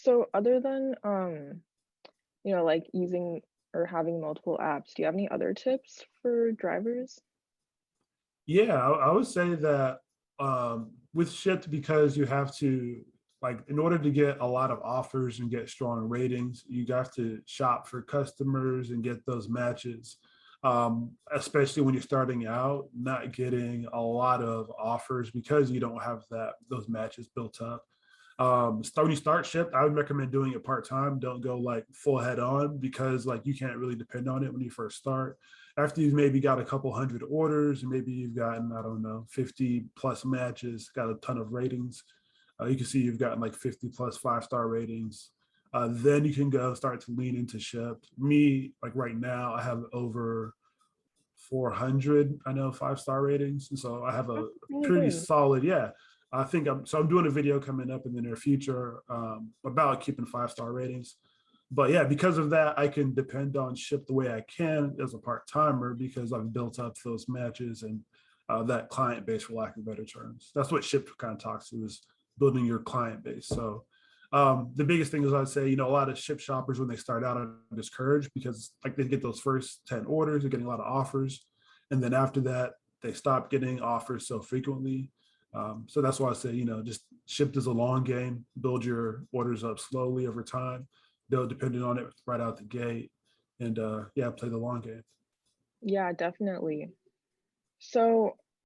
So other than like using or having multiple apps, do you have any other tips for drivers? Yeah, I would say that with Shipt, because you have to, like, in order to get a lot of offers and get strong ratings, you have to shop for customers and get those matches. Especially when you're starting out, not getting a lot of offers because you don't have those matches built up. When you start Shipt, I would recommend doing it part-time. Don't go like full head on, because like you can't really depend on it when you first start. After you've maybe got a couple hundred orders and maybe you've gotten, I don't know, 50 plus matches, got a ton of ratings. You can see you've gotten like 50 plus 5-star ratings. Then you can go start to lean into Shipt. Me, like right now, I have over 400, I know, 5-star ratings. And so I have a That's really pretty good. solid, yeah. I'm doing a video coming up in the near future about keeping 5-star ratings. But yeah, because of that, I can depend on Shipt the way I can as a part-timer, because I've built up those matches and that client base, for lack of better terms. That's what Shipt kind of talks to, is building your client base. So the biggest thing is, I'd say, a lot of Shipt shoppers, when they start out, are discouraged because like they get those first 10 orders, they're getting a lot of offers. And then after that, they stop getting offers so frequently. So that's why I say, just Shipt is a long game. Build your orders up slowly over time, build depending on it right out the gate, and yeah, play the long game. Yeah, definitely. So